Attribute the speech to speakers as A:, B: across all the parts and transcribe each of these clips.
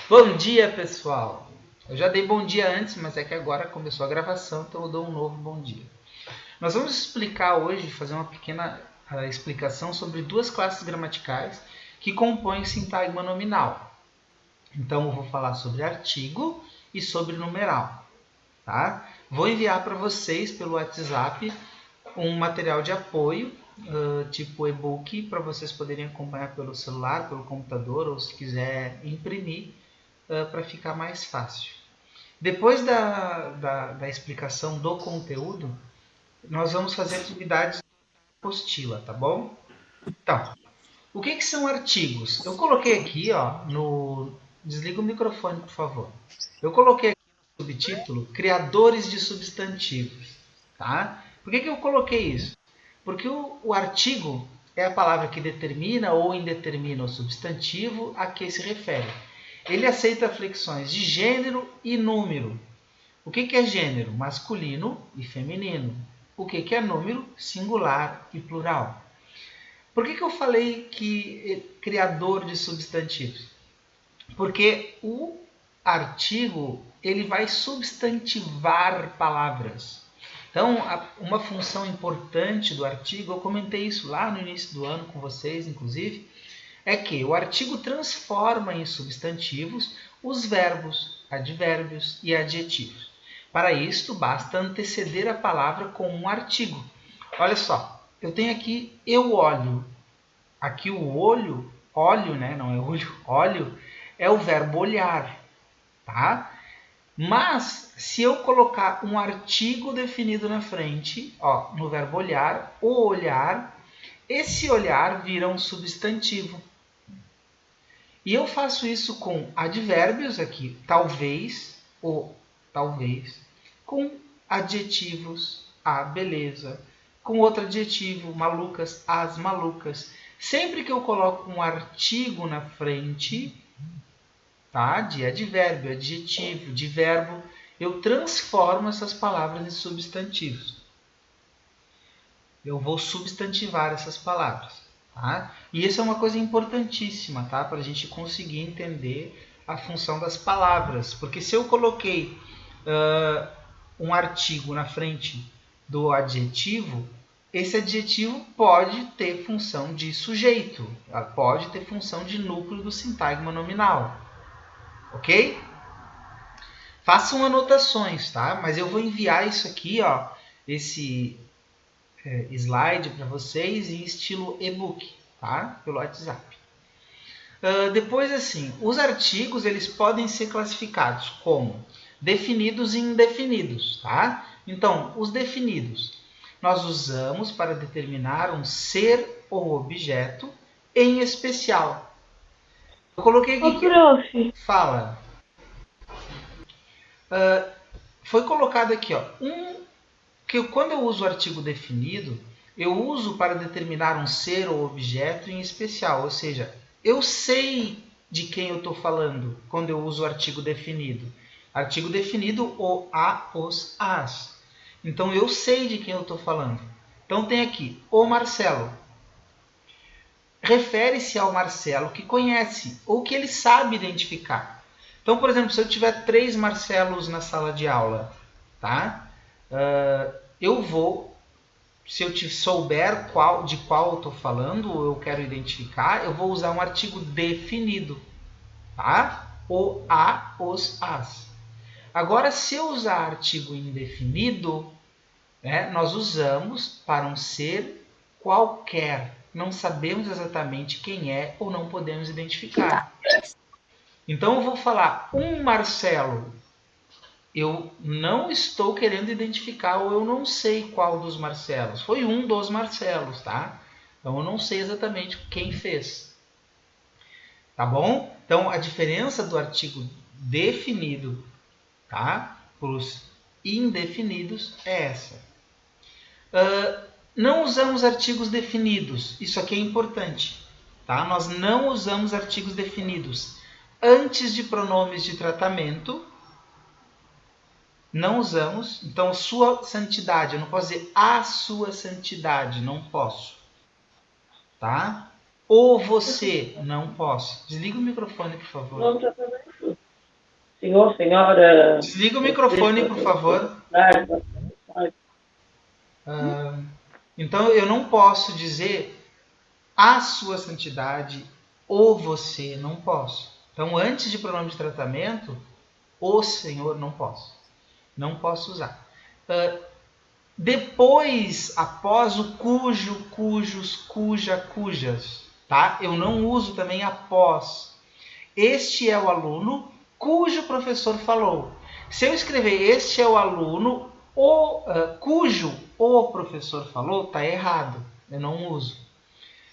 A: Bom dia, pessoal! Eu já dei bom dia antes, mas é que agora começou a gravação, então eu dou um novo bom dia. Nós vamos explicar hoje, fazer uma pequena explicação sobre duas classes gramaticais que compõem o sintagma nominal. Então eu vou falar sobre artigo e sobre numeral. Tá? Vou enviar para vocês pelo WhatsApp um material de apoio, tipo e-book, para vocês poderem acompanhar pelo celular, pelo computador, ou se quiser imprimir, para ficar mais fácil. Depois da explicação do conteúdo, nós vamos fazer atividades da apostila, tá bom? Então, o que são artigos? Eu coloquei aqui, ó, no... Desliga o microfone, por favor. Eu coloquei aqui no subtítulo Criadores de substantivos, tá? Por que eu coloquei isso? Porque o artigo é a palavra que determina ou indetermina o substantivo a que se refere. Ele aceita flexões de gênero e número. O que é gênero? Masculino e feminino. O que é número? Singular e plural. Por que eu falei que criador de substantivos? Porque o artigo ele vai substantivar palavras. Então, uma função importante do artigo, eu comentei isso lá no início do ano com vocês, inclusive, é que o artigo transforma em substantivos os verbos, advérbios e adjetivos. Para isto, basta anteceder a palavra com um artigo. Olha só, eu tenho aqui eu olho. Aqui o olho, óleo, né? Não é olho, óleo, é o verbo olhar, tá? Mas, se eu colocar um artigo definido na frente, ó, no verbo olhar, o olhar, esse olhar vira um substantivo. E eu faço isso com advérbios aqui, talvez, ou talvez, com adjetivos, a beleza, com outro adjetivo, malucas, as malucas. Sempre que eu coloco um artigo na frente, tá? De advérbio, adjetivo, de verbo, eu transformo essas palavras em substantivos. Eu vou substantivar essas palavras. Tá? E isso é uma coisa importantíssima, tá? Para a gente conseguir entender a função das palavras. Porque se eu coloquei um artigo na frente do adjetivo, esse adjetivo pode ter função de sujeito, pode ter função de núcleo do sintagma nominal. Ok? Façam anotações, tá? Mas eu vou enviar isso aqui, ó, esse slide para vocês em estilo e-book, tá? Pelo WhatsApp. Depois, assim, os artigos eles podem ser classificados como definidos e indefinidos, tá? Então, os definidos nós usamos para determinar um ser ou objeto em especial. Eu coloquei aqui que...
B: Prof.
A: Fala. Foi colocado aqui, ó, que quando eu uso o artigo definido, eu uso para determinar um ser ou objeto em especial, ou seja, eu sei de quem eu estou falando quando eu uso o artigo definido. Artigo definido, o, a, os, as. Então eu sei de quem eu estou falando. Então tem aqui, o Marcelo. Refere-se ao Marcelo que conhece ou que ele sabe identificar. Então, por exemplo, se eu tiver 3 Marcelos na sala de aula, tá? Eu vou, se eu te souber de qual eu estou falando, ou eu quero identificar, eu vou usar um artigo definido, tá? O, a, os, as. Agora, se eu usar artigo indefinido, né, nós usamos para um ser qualquer. Não sabemos exatamente quem é ou não podemos identificar. Então, eu vou falar um Marcelo. Eu não estou querendo identificar ou eu não sei qual dos Marcelos. Foi um dos Marcelos, tá? Então eu não sei exatamente quem fez. Tá bom? Então a diferença do artigo definido, tá? Para os indefinidos é essa. Não usamos artigos definidos. Isso aqui é importante, tá? Nós não usamos artigos definidos antes de pronomes de tratamento. Não usamos. Então, sua santidade. Eu não posso dizer a sua santidade. Não posso. Tá? Ou você, não posso. Desliga o microfone, por favor.
B: Não, já está bem. Senhor, senhora.
A: Desliga o microfone, por favor. Então eu não posso dizer a sua santidade ou você, não posso. Então antes de pronome de tratamento, o Senhor, não posso. Não posso usar. Depois, após o cujo, cujos, cuja, cujas, tá? Eu não uso também após. Este é o aluno cujo professor falou. Se eu escrever este é o aluno cujo o professor falou, tá errado. Eu não uso.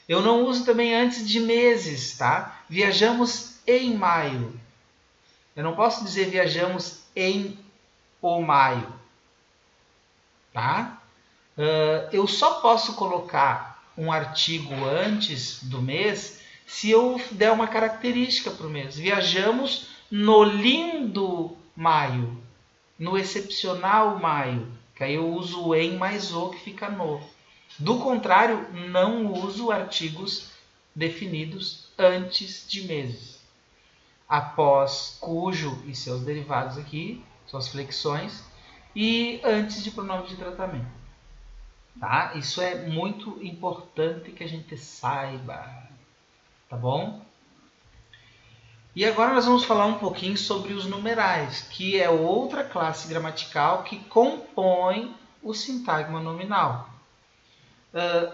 A: Eu não uso também antes de meses, tá? Viajamos em maio. Eu não posso dizer viajamos em o maio, tá? Eu só posso colocar um artigo antes do mês se eu der uma característica para o mês. Viajamos no lindo maio, no excepcional maio, que aí eu uso o em mais o que fica no. Do contrário, não uso artigos definidos antes de meses. Após cujo e seus derivados aqui, suas flexões, e antes de pronome de tratamento. Tá? Isso é muito importante que a gente saiba. Tá bom? E agora nós vamos falar um pouquinho sobre os numerais, que é outra classe gramatical que compõe o sintagma nominal.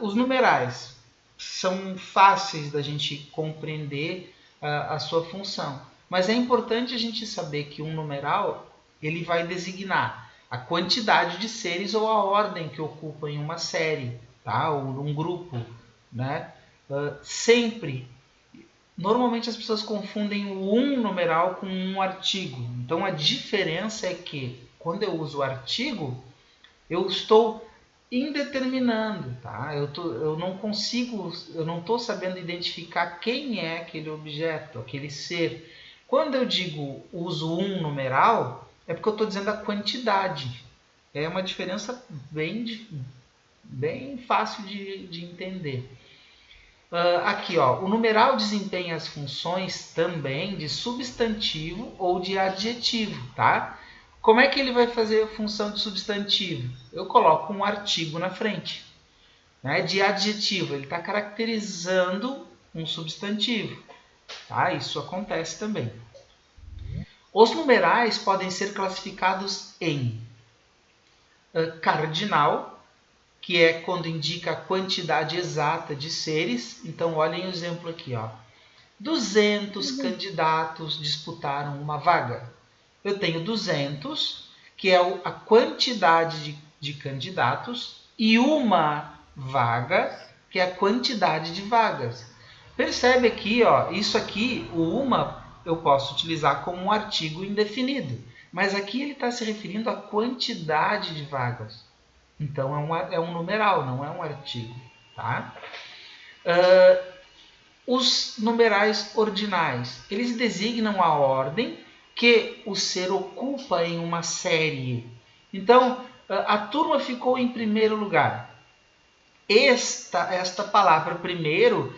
A: Os numerais são fáceis da gente compreender a sua função, mas é importante a gente saber que um numeral ele vai designar a quantidade de seres ou a ordem que ocupa em uma série, tá? Ou um grupo, né? Sempre. Normalmente as pessoas confundem o numeral com um artigo. Então a diferença é que quando eu uso o artigo, eu estou indeterminando, tá? Eu não estou sabendo identificar quem é aquele objeto, aquele ser. Quando eu digo uso um numeral, é porque eu estou dizendo a quantidade. É uma diferença bem fácil de entender. Aqui, ó, o numeral desempenha as funções também de substantivo ou de adjetivo, tá? Como é que ele vai fazer a função de substantivo? Eu coloco um artigo na frente. Né? De adjetivo, ele está caracterizando um substantivo. Tá? Isso acontece também. Os numerais podem ser classificados em cardinal, que é quando indica a quantidade exata de seres. Então, olhem o exemplo aqui. Ó. 200 candidatos disputaram uma vaga. Eu tenho 200, que é a quantidade de candidatos, e uma vaga, que é a quantidade de vagas. Percebe aqui, ó, isso aqui, o uma, eu posso utilizar como um artigo indefinido. Mas aqui ele está se referindo à quantidade de vagas. Então é um numeral, não é um artigo. Tá? Os numerais ordinais, eles designam a ordem que o ser ocupa em uma série. Então, a turma ficou em primeiro lugar. Esta palavra primeiro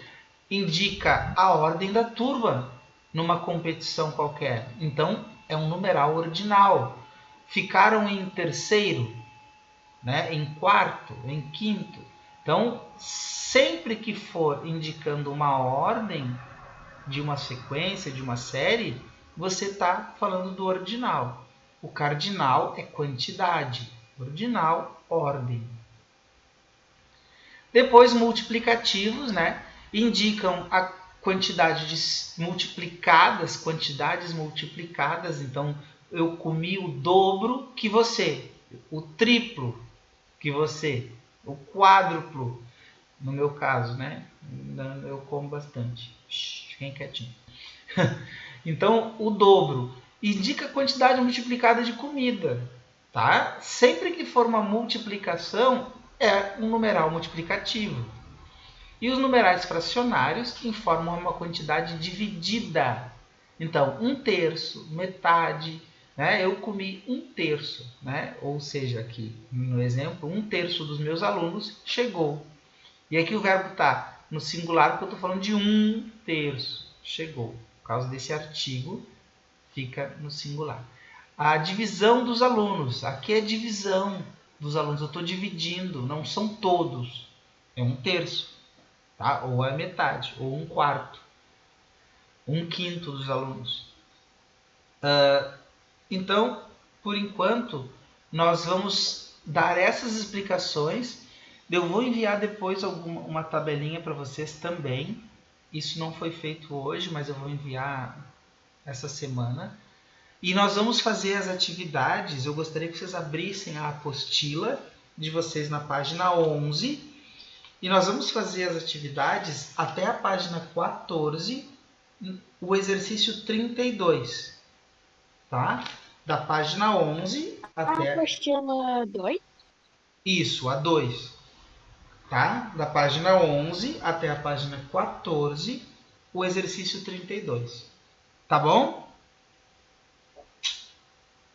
A: indica a ordem da turma numa competição qualquer. Então, é um numeral ordinal. Ficaram em terceiro, né? Em quarto, em quinto. Então, sempre que for indicando uma ordem de uma sequência, de uma série, você está falando do ordinal. O cardinal é quantidade, ordinal, ordem. Depois, multiplicativos, né? Indicam a quantidade de quantidades multiplicadas. Então, eu comi o dobro que você, o triplo que você, o quádruplo, no meu caso, né? Eu como bastante. Fiquem quietinho. Então, o dobro indica a quantidade multiplicada de comida, tá? Sempre que for uma multiplicação, é um numeral multiplicativo. E os numerais fracionários informam uma quantidade dividida. Então, 1/3, metade, né? Eu comi 1/3, né? Ou seja, aqui no exemplo, 1/3 dos meus alunos chegou. E aqui o verbo está no singular porque eu estou falando de 1/3. Chegou. Por causa desse artigo, fica no singular. A divisão dos alunos. Aqui é divisão dos alunos. Eu estou dividindo, não são todos. É 1/3. Tá? Ou é metade, ou 1/4. 1/5 dos alunos. Então, por enquanto, nós vamos dar essas explicações. Eu vou enviar depois uma tabelinha para vocês também. Isso não foi feito hoje, mas eu vou enviar essa semana. E nós vamos fazer as atividades. Eu gostaria que vocês abrissem a apostila de vocês na página 11. E nós vamos fazer as atividades até a página 14, o exercício 32. Tá? Da página 11 até...
C: A apostila 2?
A: Isso, a 2. Tá? Da página 11 até a página 14, o exercício 32. Tá bom?